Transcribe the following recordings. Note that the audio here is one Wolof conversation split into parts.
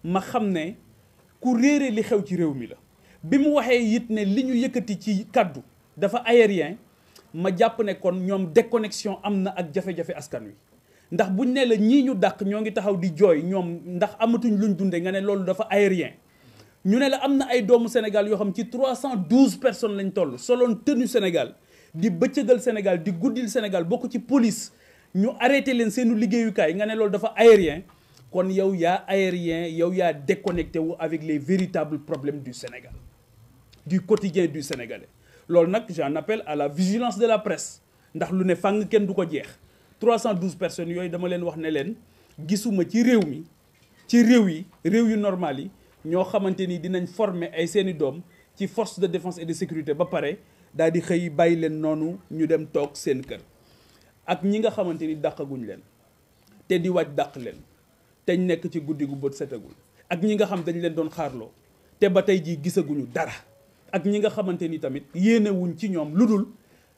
ma xam ne ku réere li xew ci réew mi la bi mu waxee it ne li ñu yëkkati ci kaddu dafa aérien ma jàpp ne kon ñoom déconnexion am na ak jafe-jafe askan wi ndax buñ ne la ñii ñu dàq ñoo ngi taxaw di jooy ñoom ndax amatuñ luñ dunde nga ne loolu dafa aérien ñu ne la am na ay doomu Sénégal yoo xam ci 312 personnes lañ toll soloon tenue Sénégal di bëccëgal Sénégal di guddil Sénégal bokk ci police ñu arrêté leen seenu liggéeyukaay nga ne loolu dafa aérien kon yow yaa aérien yow yaa déconnecté wu avec les véritables problèmes du Sénégal du quotidien du Sénégalais loolu nag j'en appelle à la vigilance de la presse ndax lu ne fàng kenn du ko jeex 312 personnes yooyu dama leen wax ne leen gisuma ci réew mi ci réew yu normal yi ñoo xamante ni dinañ former ay seeni doom ci force de défense et de sécurité ba pare daal di xëy bàyyi leen noonu ñu dem toog seen kër ak ñi nga xamante ni dàqaguñ leen te di wàcc dàq leen teñ nekk ci guddi gu bët setagul ak ñi nga xam dañ leen doon xaarloo te ba tey jii gisaguñu dara ak ñi nga xamante ni tamit yéenewuñ ci ñoom lu dul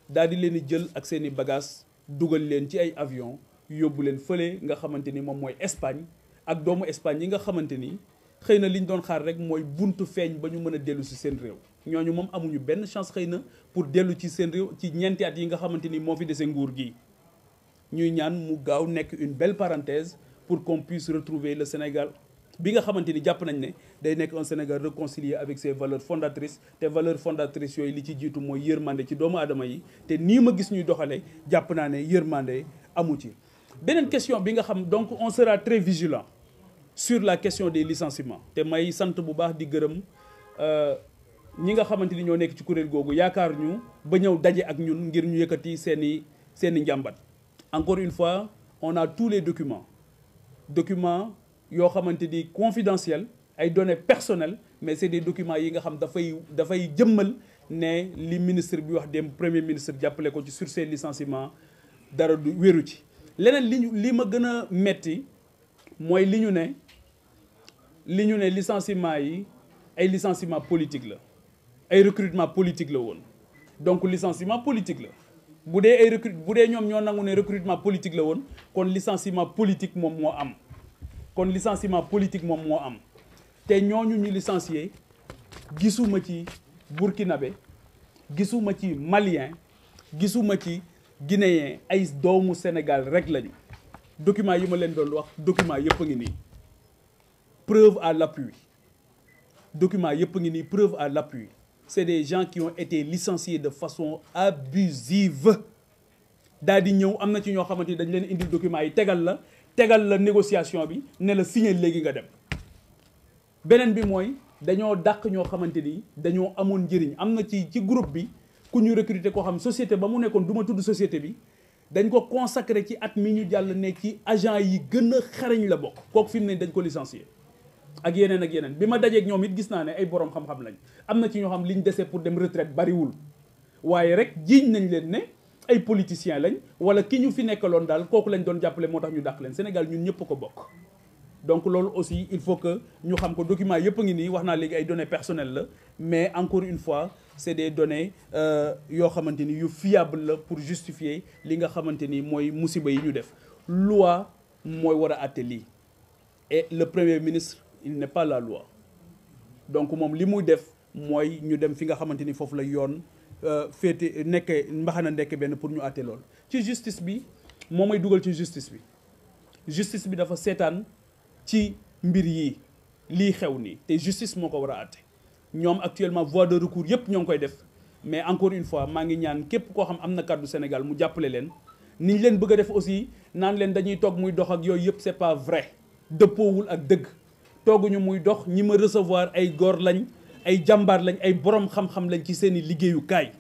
daal di leen di jël ak seen i bagages dugal leen ci ay avion yóbbu leen fële nga xamante ni moom mooy Espagne ak doomu Espagne yi nga xamante ni xëy na li ñu doon xaar rek mooy buntu feeñ ba ñu mën a dellu si seen réew ñooñu moom amuñu benn chance xëy na pour dellu ci seen réew ci ñeenti at yi nga xamante ni moo fi dese nguur gi ñuy ñaan mu gaaw nekk une belle parenthèse pour qu'on puisse retrouver le Sénégal bi nga xamante ni jàpp nañ ne day nekk un Sénégal réconcilié avec ses valeurs fondatrices te valeurs fondatrices yooyu li ci jiitu mooy yërmande ci doomu aadama yi te nii ma gis ñuy doxalee jàpp naa ne yërmande amu ci. beneen question bi nga xam donc on sera très vigilant sur la question des licenciements te may sant bu baax di gërëm ñi nga xamante ni ñoo nekk ci kuréel googu yaakaar ñu ba ñëw daje ak ñun ngir ñu yëkkati seeni njàmbat. Encore une fois on a tous les documents yoo xamante ni confidentiels ay données personnelles mais c'est des documents yi nga xam dafay jëmmal ne li ministre bi wax dem premier ministre jàppale ko ci sur ces licenciements dara du wéru ci. leneen li ma gën a metti mooy li ñu ne licenciement yi ay licenciement politique la ay recrutement politique la woon donc licenciement politique la bu dee ñoom ñoo nangu ne recrutement politique la woon kon licenciement politique moom moo am te ñooñu ñu licencié gisuma ci burkinabé gisuma ci malien gisuma ci guinéen ay doomu Sénégal rek lañu document yi ma leen doon wax document yëpp a ngi nii preuve à l'appui c'est des gens qui ont été licenciés de façon abusive daal di ñëw am na ci ñoo xamante ni dañ leen indil documents yi tegal la négociation bi ne la signer léegi nga dem beneen bi mooy dañoo dàq ñoo xamante ni dañoo amoon njëriñ am na ci groupe bi ku ñu recruter koo xam société ba mu nekkoon du ma tudd société bi dañ ko consacré ci at mi ñu jàll ne ci agent yi gën a xarañ la bokk kooku fi mu ne dañ ko licencier ak yeneen bi ma dajeeg ñoom it gis naa ne ay borom xam-xam lañ am na ci ñoo xam liñ dese pour dem retraite bariwul waaye rek jiiñ nañ leen ne ay politiciens lañ wala ki ñu fi nekkaloon daal kooku lañ doon jàppale moo tax ñu dàq leen Sénégal ñun ñëpp ko bokk. donc loolu aussi il faut que ñu xam ko document yëpp a ngi nii wax naa léegi ay données personnelles la mais encore une fois c'est des données yoo xamante ni yu fiable la pour justifier li nga xamante ni mooy musiba yi ñu def loi mooy war a àtte lii et le premier ministre il n'est pas la loi donc moom li muy def mooy ñu dem fi nga xamante ni foofu la yoon féete nekke mbaxana ndekk benn pour ñu àtte loolu ci justice bi moo may dugal ci justice bi dafa seetaan ci mbir yi lii xew nii te justice moo ko war a àtte ñoom actuellement voie de recours yëpp ñoo ngi koy def mais encore une fois maa ngi ñaan képp koo xam am na kàddu Sénégal mu jàppale leen ni ñu leen bëgg a def aussi naan leen dañuy toog muy dox ak yooyu yëpp c'est pas vrai dëppoowul ak dëgg tooguñu muy dox ñi ma recevoir ay góor lañ ay jàmbaar lañ ay borom xam-xam lañ ci seen i liggéeyukaay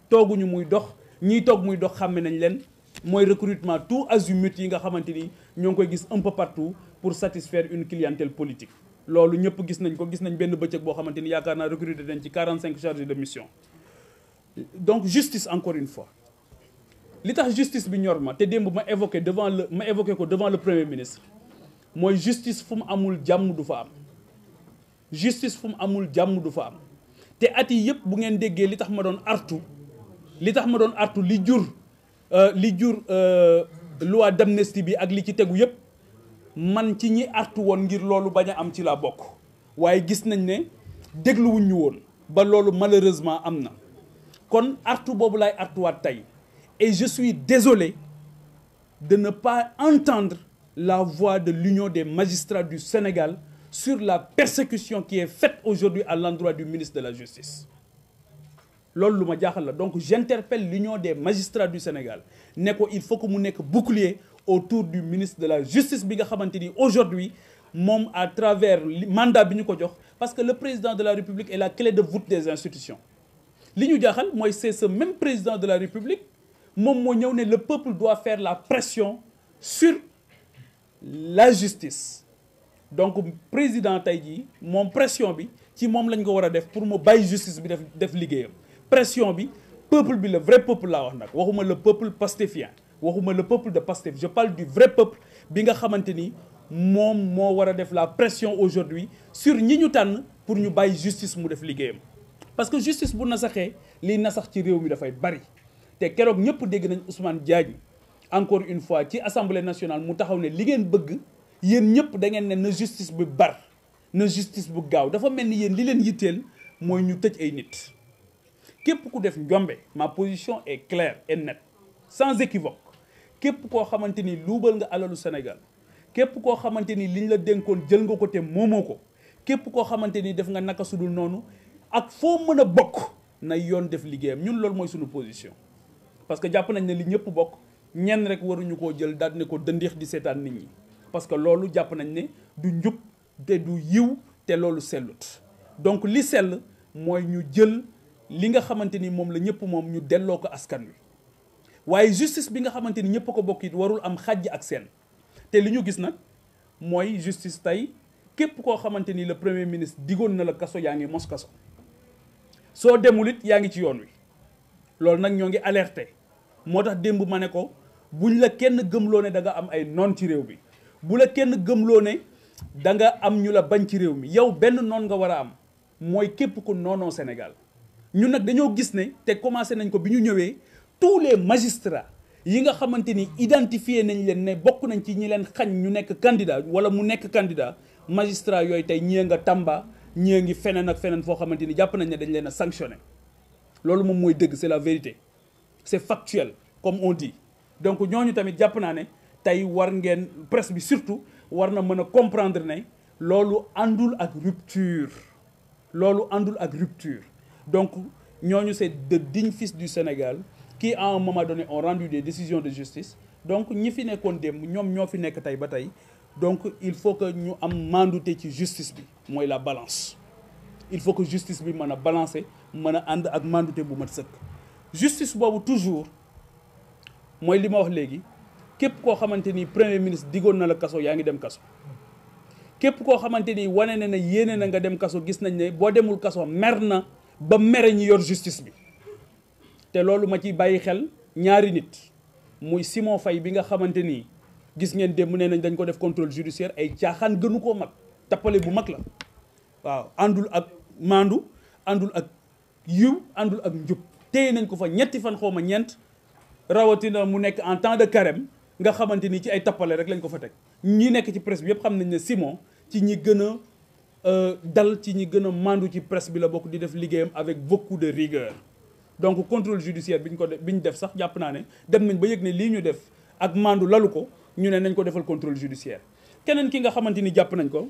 tooguñu muy dox ñiy toog muy dox xàmme nañ leen mooy recrutement tout azimut yi nga xamante ni ñoo ngi koy gis un peu partout pour satisfaire une clientèle politique loolu ñëpp gis nañ benn bëccëg boo xamante ni yaakaar naa recruter nañ ci 45 chargés de mission donc justice encore une fois li tax justice bi ñor ma te démb ma évoqué ko devant le premier ministre mooy justice fu mu amul jàmm du fa am te at yi yëpp bu ngeen déggee li tax ma doon artu li jur loi d'amnistie bi ak li ci tegu yëpp man ci ñi artu woon ngir loolu bañ a am ci laa bokk waaye gis nañ ne dégluwuñ ñu woon ba loolu malheureusement am na kon artu boobu laay artuwaat tey et je suis désolé de ne pas entendre la voix de l'Union des magistrats du Sénégal sur la persécution qui est faite aujourd'hui à l'endroit du ministre de la Justice loolu lu ma jaaxal la donc j'interpelle l'Union des magistrats du Sénégal ne ko il faut que mu nekk bouclier autour du ministre de la Justice bi nga xamante ni aujourd'hui moom à travers mandat bi ñu ko jox parce que le président de la République est la clé de voûte des institutions li ñu jaaxal mooy c'est ce même président de la République moom moo ñëw ne le peuple doit faire la pression sur la justice donc président tey jii moom pression bi ci moom lañ ko war a def pour mu bàyyi justice bi def liggéeyam pression bi peuple bi le vrai peuple laa wax nag waxuma le peuple pastéfien waxuma le peuple de Pastef je parle du vrai peuple bi nga xamante ni moom moo war a def la pression aujourd'hui sur ñi ñu tànn pour ñu bàyyi justice mu def liggéeyam parce que justice bu nasaxee liy nasax ci réew mi dafay bari te keroog ñëpp dégg nañ Ousmane Diagne encore une fois ci assemblée nationale mu taxaw ne li ngeen bëgg yéen ñëpp da ngeen ne na justice bu bar na justice bu gaaw dafa mel ni yéen li leen yitteel mooy ñu tëj ay nit képp ku def njombe ma position est claire et nette sans équivoque képp koo xamante ni luubal nga alalu Sénégal képp koo xamante ni liñ la dénkoon jël nga ko te moomoo ko képp koo xamante ni def nga naka sudul noonu ak foo mën a bokk na yoon def liggéeyam ñun loolu mooy suñu position parce que jàpp nañ ne li ñëpp bokk ñenn rek waruñu koo jël daal ne ko dëndix di seetaan nit ñi parce que loolu jàpp nañ ne du njub te du yiw te loolu sellut donc li sell mooy ñu jël li nga xamante ni moom la ñëpp moom ñu delloo ko askan wi waaye justice bi nga xamante ni ñëpp ko bokk it warul am xàjj ak seen te li ñu gis nag mooy justice tey képp koo xamante ni le premier ministre digoon na la kaso yaa ngi mos kaso soo demul it yaa ngi ci yoon wi loolu nag ñoo ngi alerté moo tax démb ma ne ko buñ la kenn gëmloo ne da nga am ay noon ci réew bi bu la kenn gëmloo ne da nga am ñu la bañ ci réew mi yow benn noon nga war a am mooy képp ku noonoo Sénégal ñun nag dañoo gis ne te commencé nañ ko bi ñu ñëwee tous les magistrats yi nga xamante ni identifié nañ leen ne bokk nañ ci ñi leen xañ ñu nekk candidat wala mu nekk candidat magistrat yooyu tey ñii nga Tamba ñii ngi feneen ak feneen foo xamante ni jàpp nañ ne dañ leen a sanctionné loolu moom mooy dëgg c'est la vérité c'est factuel comme on dit donc ñooñu tamit jàpp naa ne tey war ngeen presse bi surtout war na mën a comprendre ne loolu àndul ak rupture loolu àndul ak rupture donc ñooñu c'est de dignes fils du Sénégal qui à un moment donné ont rendu des décisions de justice donc ñi fi nekkoon démb ñoom ñoo fi nekk tey ba tey donc il faut que ñu am mandute ci justice bi mooy la balance il faut que justice bi mën a balancer mën a ànd ak mandute bu mat sëkk justice boobu toujours mooy li ma wax léegi képp koo xamante ni premier ministre digoon na la kaso yaa ngi dem kaso képp koo xamante ni wane na ne yéene na nga dem kaso gis nañ ne boo demul kaso mer na ba mere ñi yor justice bi te loolu ma ciy bàyyi xel ñaari nit muy Simon Faye bi nga xamante ni gis ngeen démb nee nañ dañ ko def contrôle judiciaire ay caaxaan gënu koo mag tappale bu mag la waaw àndul ak maandu àndul ak yiw àndul ak njub téye nañ ko fa ñetti fan xaw ma ñeent rawatina mu nekk en temps de carême nga xamante ni ci ay tappale rek lañ ko fa teg ñi nekk ci presse bi yëpp xam nañ ne Simon ci ñi gën a dal ci ñi gën a maandu ci presse bi la bokk di def liggéeyam avec beaucoup de rigueur donc contrôle judiciaire bi ñu def sax jàpp naa ne dem nañ ba yëg ne lii ñu def ak maandu lalu ko ñu ne nañ ko defal contrôle judiciaire keneen ki nga xamante ni jàpp nañ ko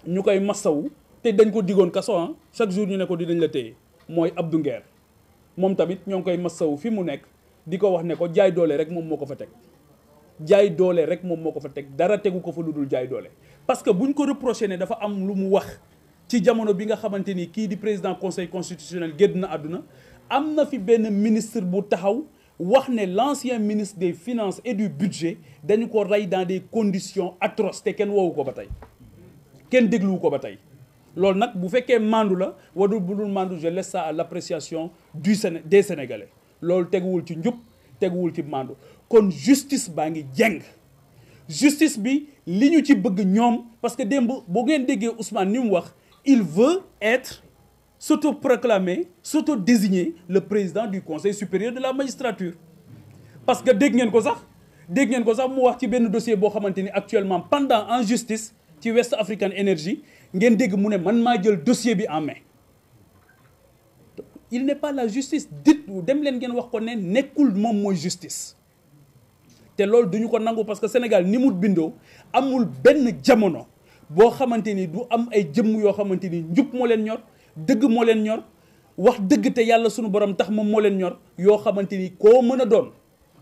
ñu koy massawu te dañ ko digoon kaso chaque jour ñu ne ko dinañ la téye mooy Abdou Nguer moom tamit ñoo ngi koy massawu fi mu nekk di ko wax ne ko jaay doole rek moom moo ko fa teg jaay doole rek moom moo ko fa teg dara tegu ko fa lu dul jaay doole parce que buñ ko reproché ne dafa am lu mu wax ci jamono bi nga xamante ni kii di président conseil constitutionnel gédd na àdduna am na fi benn ministre bu taxaw wax ne l'ancien ministre des finances et du budget dañu ko rey dans des conditions atroces te kenn woowu ko ba tey kenn dégluwu ko ba tey loolu nag bu fekkee mandu la wadul bu dul mandu je laisse ça à l'appréciation des Sénégalais loolu teguwul ci njub teguwul ci mandu kon justice baa ngi jeng justice bi li ñu ci bëgg ñoom parce que démb boo ngeen déggee Ousmane ni mu wax il veut être s'auto-proclamer s'auto-désigner le président du conseil supérieur de la magistrature parce que dégg ngeen ko sax dégg ngeen ko sax mu wax ci benn dossier boo xamante ni actuellement pendant en justice ci West African Energy ngeen dégg mu ne man maa jël dossier bi en main. Il n'est pas la justice dit dem leen ngeen wax ko ne nekkul moom mooy justice te loolu duñu ko nangu parce que Sénégal ni mu bindoo amul benn jamono boo xamante ni du am ay jëmm yoo xamante ni njub moo leen ñor dëgg moo leen ñor wax dëgg te yàlla sunu borom tax moom moo leen ñor yoo xamante ni koo mën a doon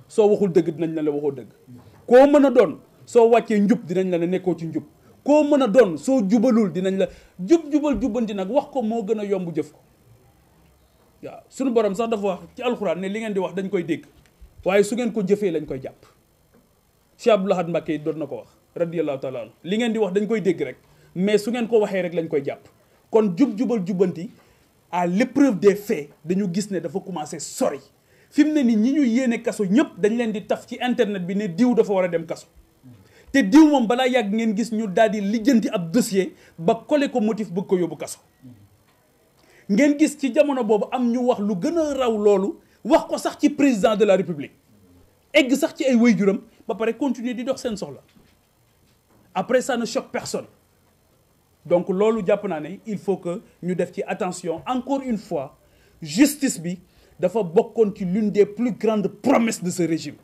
soo waxul dëgg dinañ la waxoo dëgg koo mën a doon soo wàccee njub dinañ la ne nekkoo ci njub koo mën a doon soo jubalul dinañ la jubal jubbanti nag wax ko moo gën a yomb jëf ko waaw sunu borom sax dafa wax ci alxuraan ne li ngeen di wax dañ koy dégg waaye su ngeen ko jëfee lañ koy jàpp Cheikh Abdoul Ahad Mbacké yi doon na ko wax radiyallahu taala anhu li ngeen di wax dañ koy dégg rek mais su ngeen ko waxee rek lañ koy jàpp kon jubal jubbanti à l'épreuve des faits dañu gis ne dafa commencé sori fi mu ne ni ñi ñu yéene kaso ñëpp dañ leen di taf ci internet bi ne diw dafa war a dem kaso te diw moom balaa yàgg ngeen gis ñu daal di lijjanti ab dossier ba collé ko motif bëgg ko yóbbu kaso ngeen gis ci jamono boobu am ñu wax lu gën a raw loolu wax ko sax ci président de la république egg sax ci ay waajuram ba pare continuer di dox seen soxla après ça ne choque personne donc loolu jàpp naa ne il faut que ñu def ci attention encore une fois justice bi dafa bokkoon ci l'une des plus grandes promesses de ce régime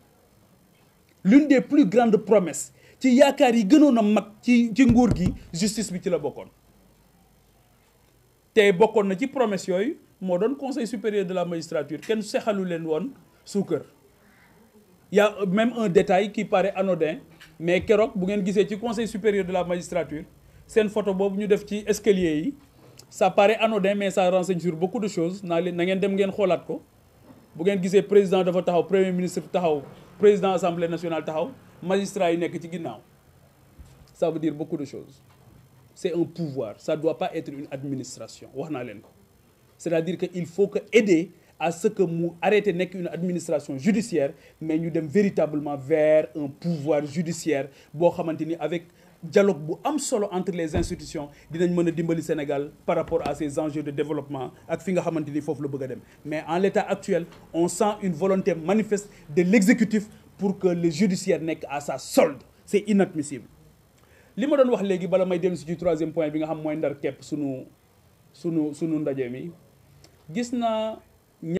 l'une des plus grandes promesses ci yaakaar yi gënoon a mag ci nguur gi justice bi ci la bokkoon te bokkoon na ci promesse yooyu moo doon conseil supérieur de la magistrature kenn sexalu leen woon suukar y a même un détail qui paraît anodin mais keroog bu ngeen gisee ci conseil supérieur de la magistrature seen photo boobu ñu def ci escalier yi ça paraît anodin mais ça renseigne sur beaucoup de choses na ngeen dem ngeen xoolaat ko bu ngeen gisee président dafa taxaw premier ministre taxaw président assemblée nationale taxaw magistrat yi nekk ci ginnaaw ça veut dire beaucoup de choses c'est un pouvoir ça doit pas être une administration wax naa leen ko c'est-à-dire que il faut que aider à ce que mu arrêter nekk une administration judiciaire mais ñu dem véritablement vers un pouvoir judiciaire boo xamante ni avec dialogue bu am solo entre les institutions dinañ mën a dimbali Sénégal par rapport à ces enjeux de développement ak fi nga xamante ni foofu la bëgg a dem mais en l'état actuel on sent une volonté manifeste de l'exécutif pour que le judiciaire nekk à sa solde c'est inadmissible li ma doon wax léegi bala may dellu si ci troisième point bi nga xam mooy ndar képp sunu ndaje mi gis naa